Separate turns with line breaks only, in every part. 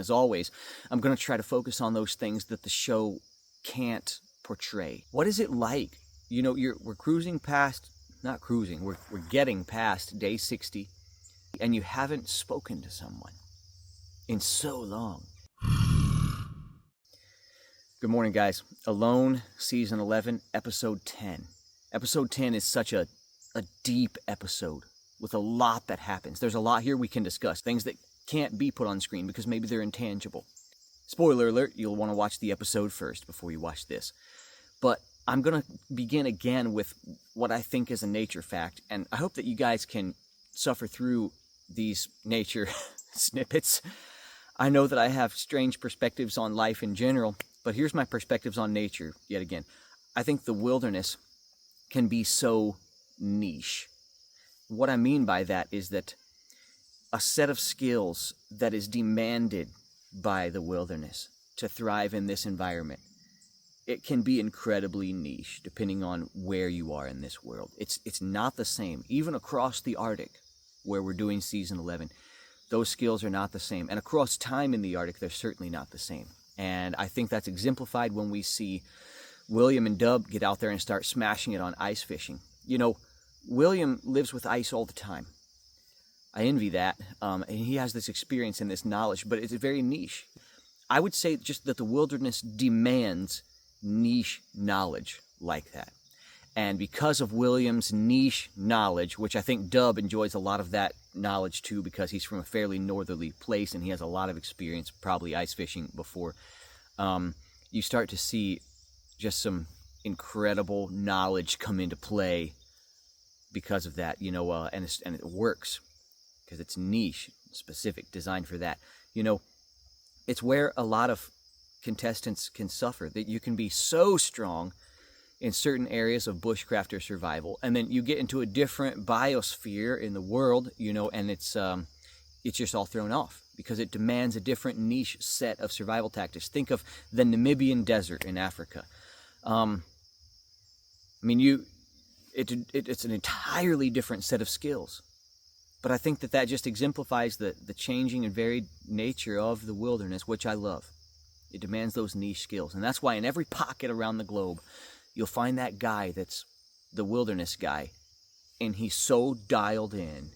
As always, I'm going to try to focus on those things that the show can't portray. What is it like? We're cruising past, not cruising, we're getting past day 60, and you haven't spoken to someone in so long. Good morning, guys. Alone, Season 11, Episode 10. Episode 10 is such a deep episode with a lot that happens. There's a lot here we can discuss, things that can't be put on screen because maybe they're intangible. Spoiler alert, you'll want to watch the episode first before you watch this. But I'm going to begin again with what I think is a nature fact, and I hope that you guys can suffer through these nature snippets. I know that I have strange perspectives on life in general, but here's my perspectives on nature yet again. I think the wilderness can be so niche. What I mean by that is that a set of skills that is demanded by the wilderness to thrive in this environment, it can be incredibly niche depending on where you are in this world. It's not the same. Even across the Arctic, where we're doing Season 11, those skills are not the same. And across time in the Arctic, they're certainly not the same. And I think that's exemplified when we see William and Dub get out there and start smashing it on ice fishing. William lives with ice all the time. I envy that, and he has this experience and this knowledge, but it's very niche. I would say just that the wilderness demands niche knowledge like that. And because of William's niche knowledge, which I think Dub enjoys a lot of that knowledge too, because he's from a fairly northerly place and he has a lot of experience, probably ice fishing before, you start to see just some incredible knowledge come into play because of that, and it works. Because it's niche, specific, designed for that. It's where a lot of contestants can suffer, that you can be so strong in certain areas of bushcraft or survival, and then you get into a different biosphere in the world, and it's just all thrown off because it demands a different niche set of survival tactics. Think of the Namibian desert in Africa. It's an entirely different set of skills. But I think that just exemplifies the changing and varied nature of the wilderness, which I love. It demands those niche skills. And that's why in every pocket around the globe, you'll find that guy that's the wilderness guy. And he's so dialed in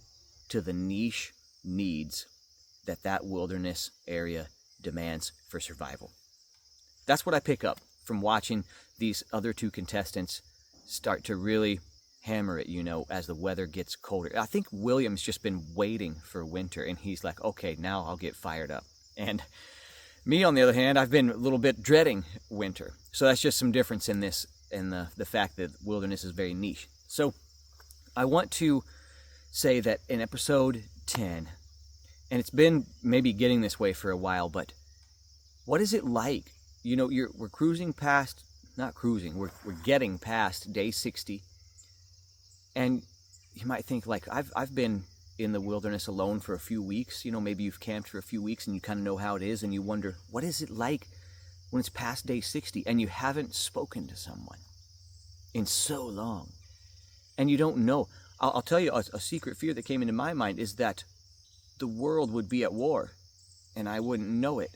to the niche needs that wilderness area demands for survival. That's what I pick up from watching these other two contestants start to really hammer it, as the weather gets colder. I think William's just been waiting for winter, and he's like, okay, now I'll get fired up. And me, on the other hand, I've been a little bit dreading winter. So that's just some difference in this, and the fact that wilderness is very niche. So I want to say that in episode 10, and it's been maybe getting this way for a while, but what is it like? We're cruising past, not cruising, we're getting past day 60. And you might think, like, I've been in the wilderness alone for a few weeks. Maybe you've camped for a few weeks and you kind of know how it is, and you wonder, what is it like when it's past day 60 and you haven't spoken to someone in so long? And you don't know. I'll tell you a secret fear that came into my mind is that the world would be at war and I wouldn't know it.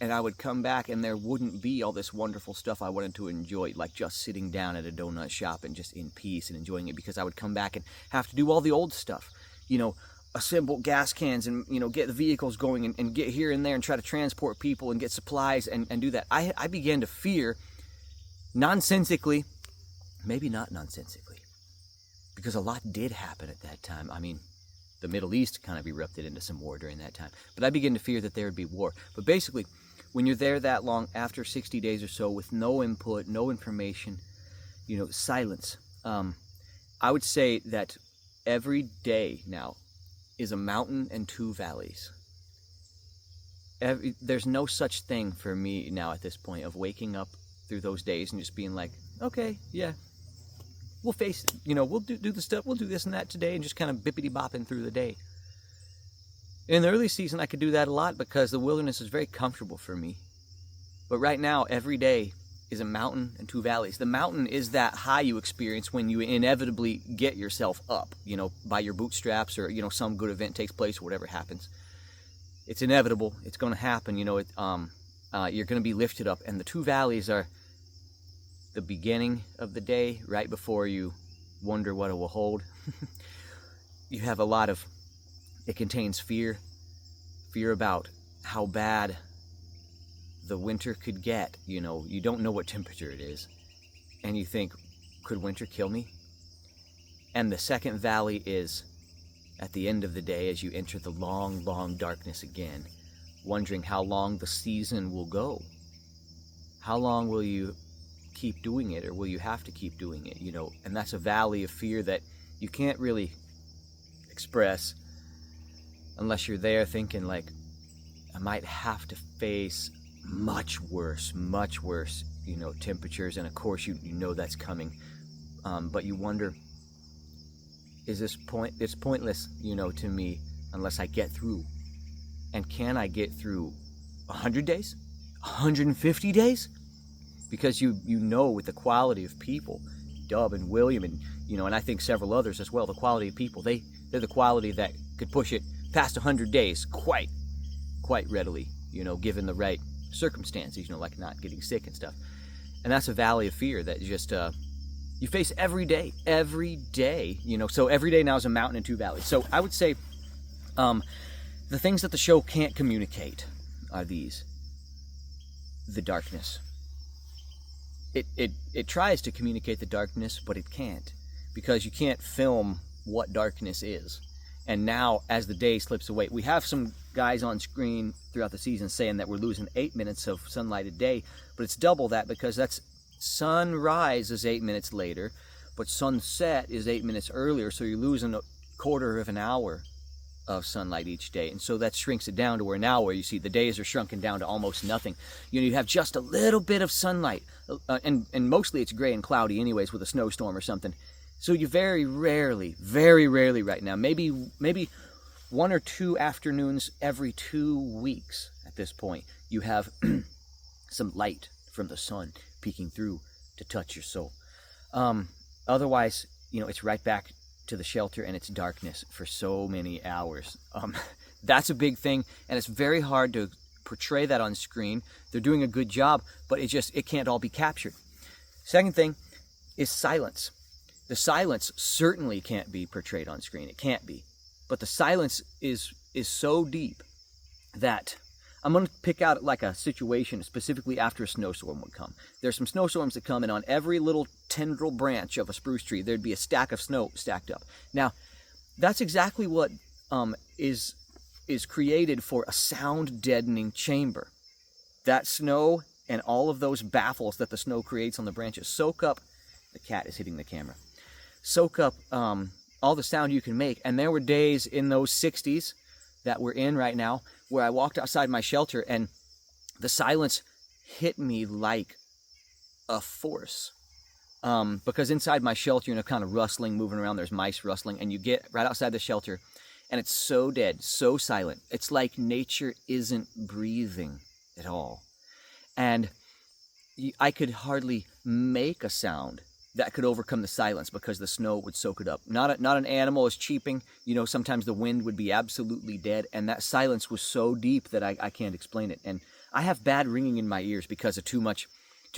And I would come back and there wouldn't be all this wonderful stuff I wanted to enjoy, like just sitting down at a donut shop and just in peace and enjoying it, because I would come back and have to do all the old stuff, assemble gas cans and, get the vehicles going and get here and there and try to transport people and get supplies and do that. I began to fear, nonsensically, maybe not nonsensically, because a lot did happen at that time. The Middle East kind of erupted into some war during that time, but I began to fear that there would be war. But basically, when you're there that long, after 60 days or so, with no input, no information, silence, I would say that every day now is a mountain and two valleys. There's no such thing for me now at this point of waking up through those days and just being like, okay, yeah, we'll face it, we'll do the stuff, we'll do this and that today, and just kind of bippity-bopping through the day. In the early season, I could do that a lot because the wilderness is very comfortable for me. But right now, every day is a mountain and two valleys. The mountain is that high you experience when you inevitably get yourself up, by your bootstraps, or, some good event takes place or whatever happens. it's inevitable. It's going to happen. You're going to be lifted up. And the two valleys are the beginning of the day, right before you wonder what it will hold. You have a lot of, it contains fear about how bad the winter could get. You don't know what temperature it is. And you think, could winter kill me? And the second valley is at the end of the day, as you enter the long, long darkness again, wondering how long the season will go. How long will you keep doing it, or will you have to keep doing it? And that's a valley of fear that you can't really express unless you're there thinking, like, I might have to face much worse, temperatures, and of course you know that's coming. But you wonder, it's pointless, to me, unless I get through. And can I get through 100 days? 150 days? Because you know with the quality of people, Dub and William and I think several others as well, the quality of people, they're the quality that could push it past 100 days quite readily, given the right circumstances, like not getting sick and stuff. And that's a valley of fear that just you face every day, so every day now is a mountain and two valleys. So I would say the things that the show can't communicate are these: the darkness. It tries to communicate the darkness, but it can't, because you can't film what darkness is. And now, as the day slips away, we have some guys on screen throughout the season saying that we're losing 8 minutes of sunlight a day, but it's double that, because that's sunrise is 8 minutes later, but sunset is 8 minutes earlier, so you're losing a quarter of an hour of sunlight each day. And so that shrinks it down to where you see the days are shrunken down to almost nothing. You have just a little bit of sunlight, and mostly it's gray and cloudy anyways with a snowstorm or something. So you very rarely right now, maybe 1 or 2 afternoons every 2 weeks at this point, you have some light from the sun peeking through to touch your soul. Otherwise, it's right back to the shelter and it's darkness for so many hours. That's a big thing, and it's very hard to portray that on screen. They're doing a good job, but it can't all be captured. Second thing is silence. The silence certainly can't be portrayed on screen. It can't be. But the silence is so deep that I'm going to pick out like a situation specifically after a snowstorm would come. There's some snowstorms that come, and on every little tendril branch of a spruce tree, there'd be a stack of snow stacked up. Now, that's exactly what is created for a sound-deadening chamber. That snow and all of those baffles that the snow creates on the branches soak up, the cat is hitting the camera, soak up all the sound you can make. And there were days in those 60s that we're in right now where I walked outside my shelter and the silence hit me like a force. Because inside my shelter, kind of rustling, moving around, there's mice rustling, and you get right outside the shelter and it's so dead, so silent. It's like nature isn't breathing at all. And I could hardly make a sound that could overcome the silence because the snow would soak it up. Not an animal is cheeping. Sometimes the wind would be absolutely dead, and that silence was so deep that I can't explain it. And I have bad ringing in my ears because of too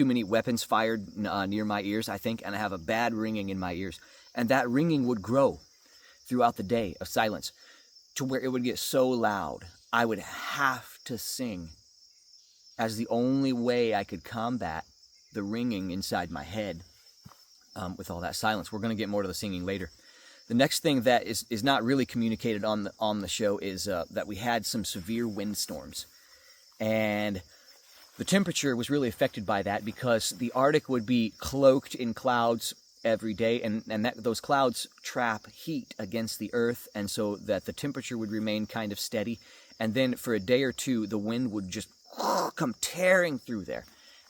many weapons fired near my ears, I think, and I have a bad ringing in my ears. And that ringing would grow throughout the day of silence to where it would get so loud I would have to sing as the only way I could combat the ringing inside my head. With all that silence. We're going to get more to the singing later. The next thing that is not really communicated on the show is that we had some severe windstorms. And the temperature was really affected by that because the Arctic would be cloaked in clouds every day, and those clouds trap heat against the earth, and so that the temperature would remain kind of steady. And then for a day or two, the wind would just come tearing through there.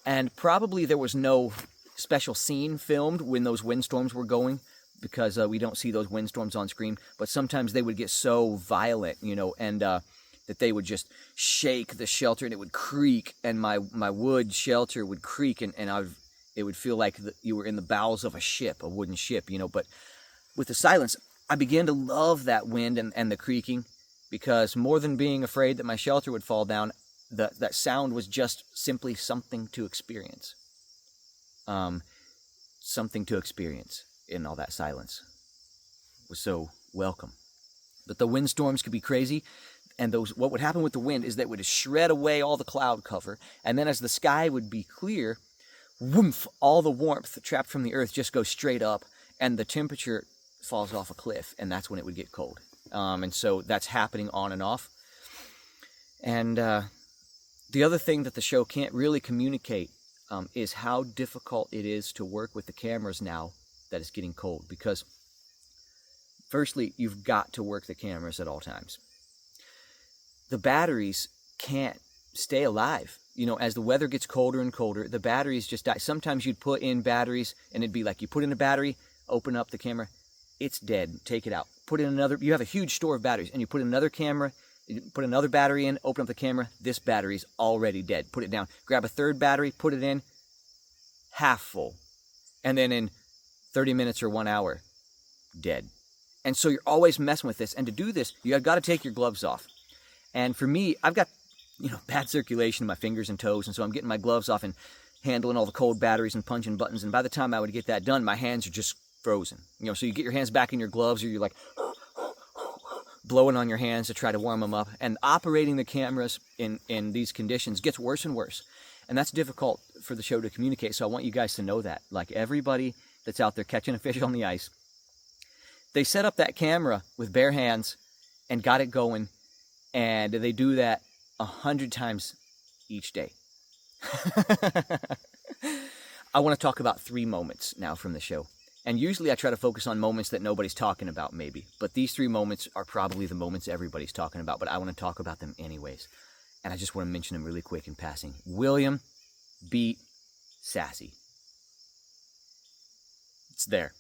And probably there was no special scene filmed when those windstorms were going, because we don't see those windstorms on screen, but sometimes they would get so violent, and that they would just shake the shelter and it would creak, and my wood shelter would creak, and it would feel like you were in the bowels of a wooden ship, but with the silence, I began to love that wind and the creaking, because more than being afraid that my shelter would fall down, that sound was just simply something to experience. Something to experience in all that silence. It was so welcome. But the windstorms could be crazy, and what would happen with the wind is that it would shred away all the cloud cover, and then as the sky would be clear, whoomph, all the warmth trapped from the earth just goes straight up, and the temperature falls off a cliff, and that's when it would get cold. And so that's happening on and off. And the other thing that the show can't really communicate is how difficult it is to work with the cameras now that it's getting cold. Because, firstly, you've got to work the cameras at all times. The batteries can't stay alive. You know, as the weather gets colder and colder, the batteries just die. Sometimes you'd put in batteries, and it'd be like you put in a battery, open up the camera, it's dead, take it out. Put in another, you have a huge store of batteries, and you put in another camera, you put another battery in, open up the camera, this battery's already dead. Put it down. Grab a third battery, put it in, half full. And then in 30 minutes or 1 hour, dead. And so you're always messing with this. And to do this, you've got to take your gloves off. And for me, I've got, bad circulation in my fingers and toes. And so I'm getting my gloves off and handling all the cold batteries and punching buttons. And by the time I would get that done, my hands are just frozen. So you get your hands back in your gloves, or you're like blowing on your hands to try to warm them up. And operating the cameras in these conditions gets worse and worse. And that's difficult for the show to communicate. So I want you guys to know that. Like everybody that's out there catching a fish on the ice, they set up that camera with bare hands and got it going. And they do that 100 times each day. I want to talk about 3 moments now from the show. And usually I try to focus on moments that nobody's talking about, maybe. But these 3 moments are probably the moments everybody's talking about, but I want to talk about them anyways. And I just want to mention them really quick in passing. William beat Sassy. It's there.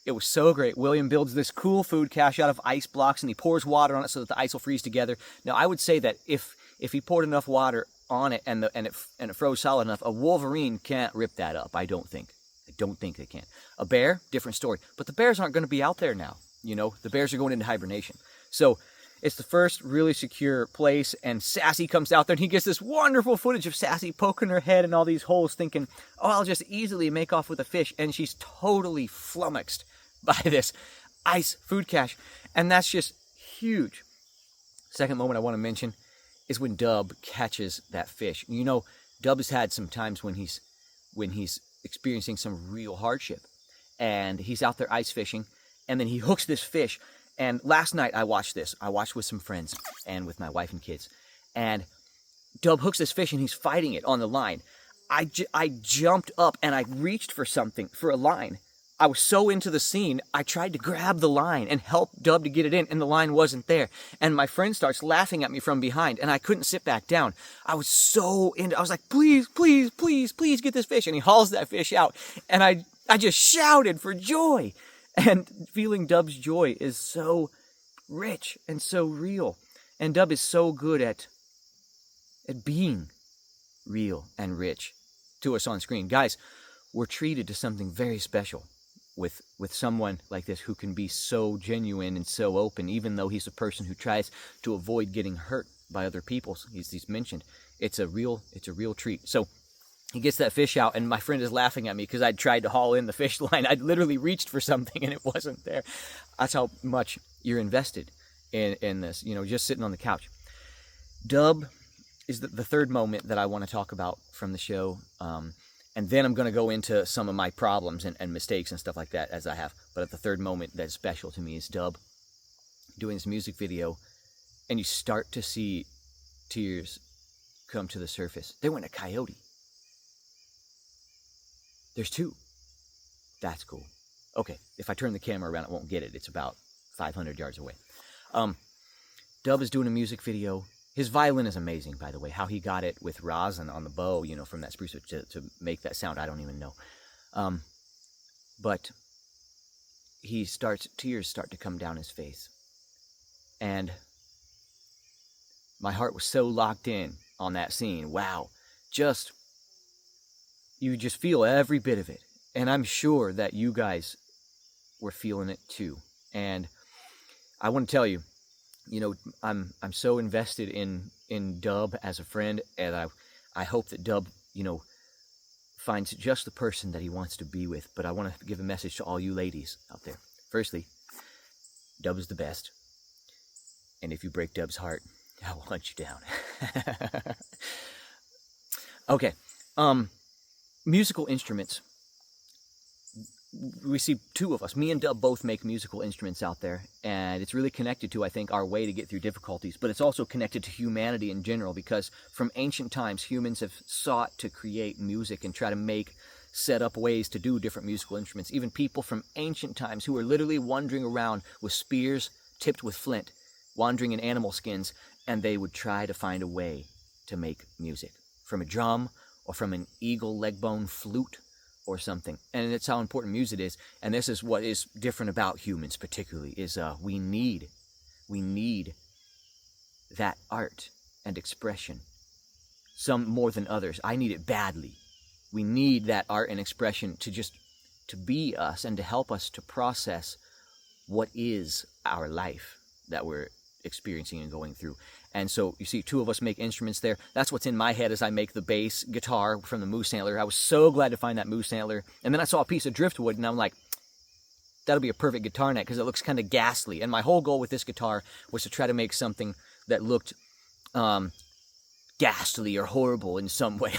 It was so great. William builds this cool food cache out of ice blocks, and he pours water on it so that the ice will freeze together. Now, I would say that if he poured enough water on it and it froze solid enough, a wolverine can't rip that up, I don't think. I don't think they can. A bear, different story. But the bears aren't going to be out there now. The bears are going into hibernation. So it's the first really secure place, and Sassy comes out there, and he gets this wonderful footage of Sassy poking her head in all these holes, thinking, oh, I'll just easily make off with a fish. And she's totally flummoxed by this ice food cache. And that's just huge. Second moment I want to mention is when Dub catches that fish. Dub has had some times when he's experiencing some real hardship, and he's out there ice fishing, and then he hooks this fish. And last night I watched with some friends and with my wife and kids, and Dub hooks this fish and he's fighting it on the line. I jumped up and I reached for a line. I was so into the scene, I tried to grab the line and help Dub to get it in, and the line wasn't there. And my friend starts laughing at me from behind, and I couldn't sit back down. I was so into I was like, please, please, please, please get this fish. And he hauls that fish out, and I just shouted for joy. And feeling Dub's joy is so rich and so real. And Dub is so good at being real and rich to us on screen. Guys, we're treated to something very special with someone like this who can be so genuine and so open, even though he's a person who tries to avoid getting hurt by other people. He's mentioned. It's a real treat. So he gets that fish out, and my friend is laughing at me because I'd tried to haul in the fish line. I'd literally reached for something and it wasn't there. That's how much you're invested in this, just sitting on the couch. Dub is the third moment that I want to talk about from the show. And then I'm going to go into some of my problems and mistakes and stuff like that as I have. But at the third moment that's special to me is Dub doing this music video, and you start to see tears come to the surface. There went a coyote. There's 2. That's cool. Okay, if I turn the camera around, it won't get it. It's about 500 yards away. Dub is doing a music video. His violin is amazing, by the way. How he got it with rosin on the bow, from that spruce to make that sound, I don't even know. But tears start to come down his face. And my heart was so locked in on that scene. Wow. You just feel every bit of it. And I'm sure that you guys were feeling it too. And I want to tell you, you know, I'm so invested in Dub as a friend, and I hope that Dub, you know, finds just the person that he wants to be with. But I want to give a message to all you ladies out there. Firstly, Dub is the best, and if you break Dub's heart, I will hunt you down. Okay, musical instruments. We see two of us. Me and Dub both make musical instruments out there, and it's really connected to, I think, our way to get through difficulties, but it's also connected to humanity in general, because from ancient times, humans have sought to create music and try to set up ways to do different musical instruments. Even people from ancient times who were literally wandering around with spears tipped with flint, wandering in animal skins, and they would try to find a way to make music from a drum or from an eagle leg bone flute or something. And it's how important music is. And this is what is different about humans particularly, is we need that art and expression, some more than others. I need it badly. We need that art and expression to be us and to help us to process what is our life that we're experiencing and going through. And so you see two of us make instruments there. That's what's in my head as I make the bass guitar from the moose antler. I was so glad to find that moose antler. And then I saw a piece of driftwood, and I'm like, that'll be a perfect guitar neck because it looks kind of ghastly. And my whole goal with this guitar was to try to make something that looked ghastly or horrible in some way.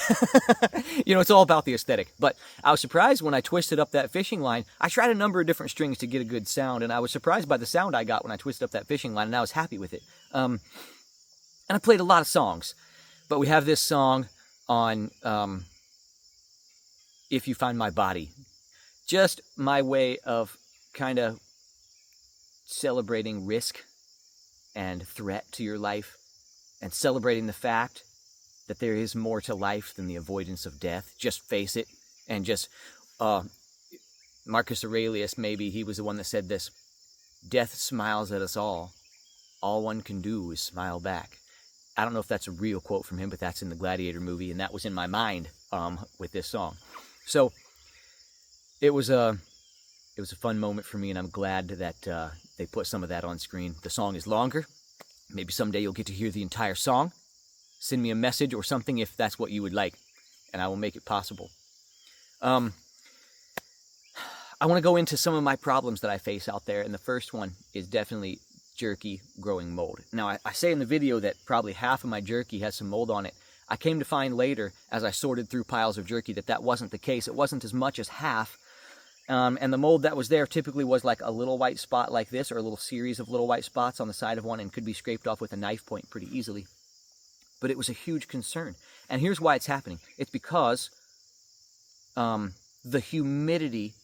You know, it's all about the aesthetic. But I was surprised when I twisted up that fishing line. I tried a number of different strings to get a good sound, and I was surprised by the sound I got when I twisted up that fishing line, and I was happy with it. And I played a lot of songs, but we have this song on If You Find My Body. Just my way of kind of celebrating risk and threat to your life, and celebrating the fact that there is more to life than the avoidance of death. Just face it. And just, Marcus Aurelius, maybe, he was the one that said this: death smiles at us all. All one can do is smile back. I don't know if that's a real quote from him, but that's in the Gladiator movie, and that was in my mind with this song. So it was a fun moment for me, and I'm glad that they put some of that on screen. The song is longer. Maybe someday you'll get to hear the entire song. Send me a message or something if that's what you would like, and I will make it possible. I want to go into some of my problems that I face out there, and the first one is definitely jerky growing mold. Now, I say in the video that probably half of my jerky has some mold on it. I came to find later, as I sorted through piles of jerky, that wasn't the case. It wasn't as much as half. And the mold that was there typically was like a little white spot like this, or a little series of little white spots on the side of one, and could be scraped off with a knife point pretty easily. But it was a huge concern. And here's why it's happening. It's because the humidity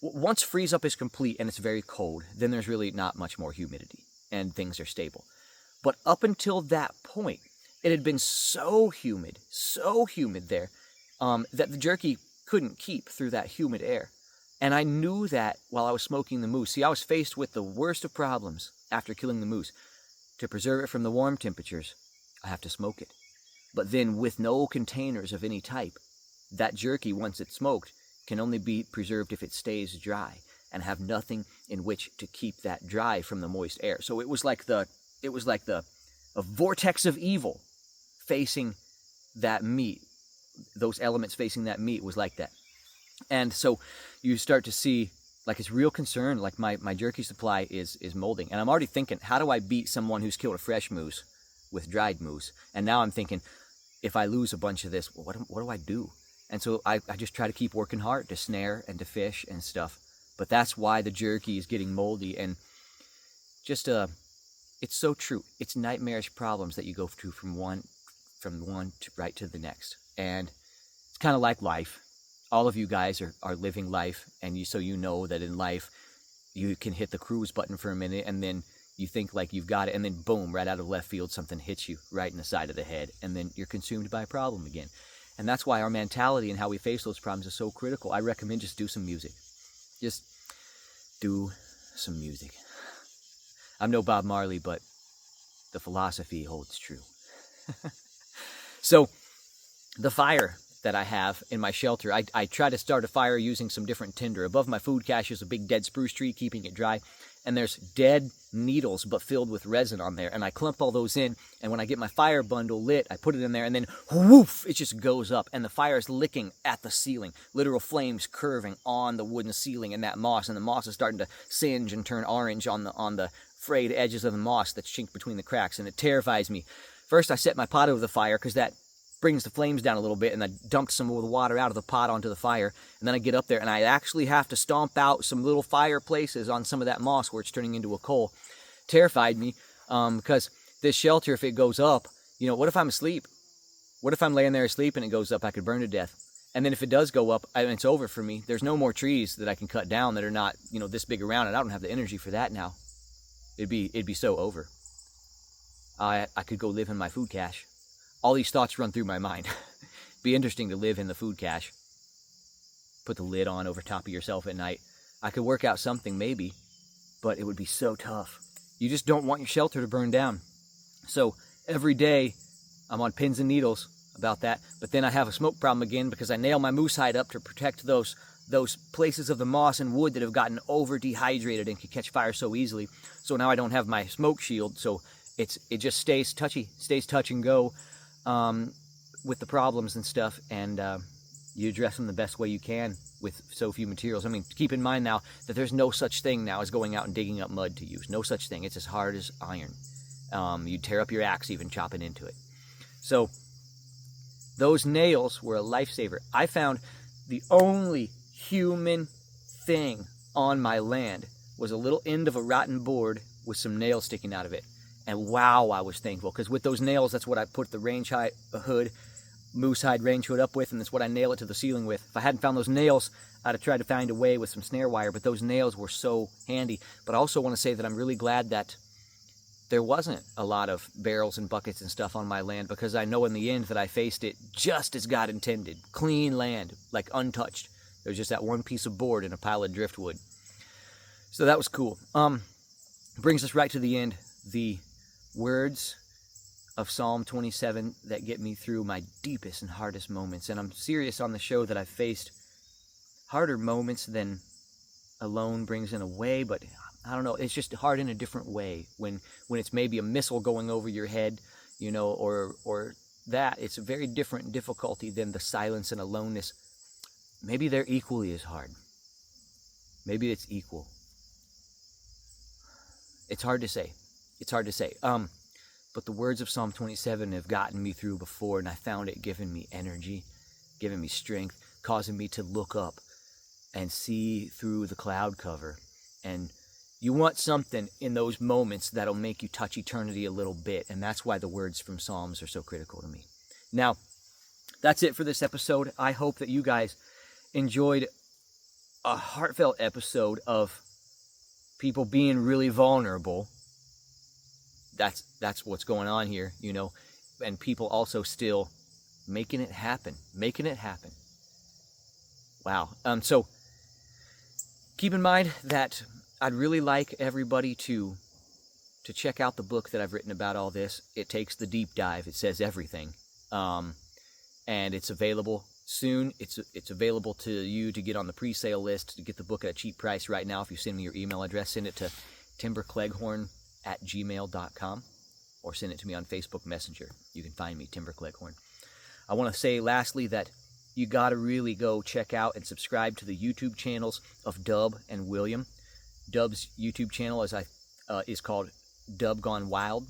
once freeze up is complete and it's very cold, then there's really not much more humidity and things are stable. But up until that point, it had been so humid there, that the jerky couldn't keep through that humid air. And I knew that while I was smoking the moose. See, I was faced with the worst of problems after killing the moose. To preserve it from the warm temperatures, I have to smoke it. But then with no containers of any type, that jerky, once it's smoked, can only be preserved if it stays dry, and have nothing in which to keep that dry from the moist air. So it was like a vortex of evil facing that meat. Those elements facing that meat was like that. And so you start to see, like, it's real concern, like my jerky supply is molding. And I'm already thinking, how do I beat someone who's killed a fresh moose with dried moose? And now I'm thinking, if I lose a bunch of this, what do I do? And so I just try to keep working hard to snare and to fish and stuff. But that's why the jerky is getting moldy. And just, it's so true. It's nightmarish problems that you go through from one to right to the next. And it's kind of like life. All of you guys are living life, and so you know that in life you can hit the cruise button for a minute, and then you think like you've got it, and then boom, right out of left field, something hits you right in the side of the head, and then you're consumed by a problem again. And that's why our mentality and how we face those problems is so critical. I recommend just do some music. Just do some music. I'm no Bob Marley, but the philosophy holds true. So, the fire that I have in my shelter, I try to start a fire using some different tinder. Above my food cache is a big dead spruce tree, keeping it dry. And there's dead needles but filled with resin on there, and I clump all those in, and when I get my fire bundle lit, I put it in there, and then whoof, it just goes up, and the fire is licking at the ceiling, literal flames curving on the wooden ceiling and that moss, and the moss is starting to singe and turn orange on the frayed edges of the moss that's chinked between the cracks, and it terrifies me. First I set my pot over the fire because that brings the flames down a little bit, and I dumped some of the water out of the pot onto the fire, and then I get up there and I actually have to stomp out some little fireplaces on some of that moss where it's turning into a coal. Terrified me, because this shelter, if it goes up, what if I'm asleep? What if I'm laying there asleep and it goes up? I could burn to death. And then if it does go up, it's over for me. There's no more trees that I can cut down that are not, this big around, and I don't have the energy for that now. It'd be so over. I could go live in my food cache. All these thoughts run through my mind. Be interesting to live in the food cache. Put the lid on over top of yourself at night. I could work out something maybe, but it would be so tough. You just don't want your shelter to burn down. So every day I'm on pins and needles about that, but then I have a smoke problem again because I nail my moose hide up to protect those places of the moss and wood that have gotten over dehydrated and can catch fire so easily. So now I don't have my smoke shield, so it just stays touch and go with the problems and stuff, and you address them the best way you can with so few materials. I mean, keep in mind now that there's no such thing now as going out and digging up mud to use. No such thing. It's as hard as iron. You'd tear up your axe even chopping into it. So those nails were a lifesaver. I found the only human thing on my land was a little end of a rotten board with some nails sticking out of it. And wow, I was thankful, because with those nails, that's what I put the range hood, moose hide range hood up with, and that's what I nail it to the ceiling with. If I hadn't found those nails, I'd have tried to find a way with some snare wire, but those nails were so handy. But I also want to say that I'm really glad that there wasn't a lot of barrels and buckets and stuff on my land, because I know in the end that I faced it just as God intended. Clean land, like untouched. There was just that one piece of board and a pile of driftwood. So that was cool. Brings us right to the end. The words of Psalm 27 that get me through my deepest and hardest moments. And I'm serious on the show that I've faced harder moments than alone brings in a way, but I don't know, it's just hard in a different way when it's maybe a missile going over your head, or that. It's a very different difficulty than the silence and aloneness. Maybe they're equally as hard. Maybe it's equal. It's hard to say. But the words of Psalm 27 have gotten me through before, and I found it giving me energy, giving me strength, causing me to look up and see through the cloud cover. And you want something in those moments that'll make you touch eternity a little bit, and that's why the words from Psalms are so critical to me. Now, that's it for this episode. I hope that you guys enjoyed a heartfelt episode of people being really vulnerable. That's what's going on here, and people also still making it happen. Wow. So keep in mind that I'd really like everybody to check out the book that I've written about all this. It takes the deep dive. It says everything. And it's available soon. It's available to you to get on the pre-sale list to get the book at a cheap price right now. If you send me your email address, send it to timbercleghorn@gmail.com, or send it to me on Facebook Messenger. You can find me, Timber Cleghorn. I want to say lastly that you got to really go check out and subscribe to the YouTube channels of Dub and William. Dub's YouTube channel is called Dub Gone Wild,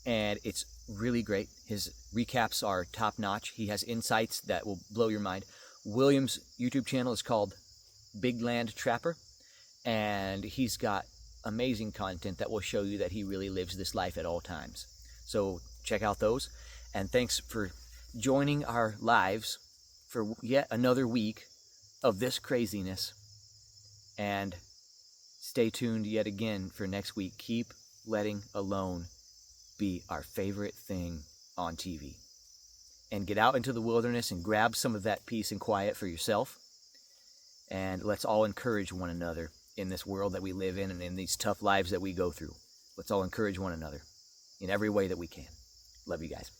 and it's really great. His recaps are top-notch. He has insights that will blow your mind. William's YouTube channel is called Big Land Trapper, and he's got amazing content that will show you that he really lives this life at all times. So check out those, and thanks for joining our lives for yet another week of this craziness, and stay tuned yet again for next week. Keep letting alone be our favorite thing on TV, and get out into the wilderness and grab some of that peace and quiet for yourself, and let's all encourage one another in this world that we live in and in these tough lives that we go through. Let's all encourage one another in every way that we can. Love you guys.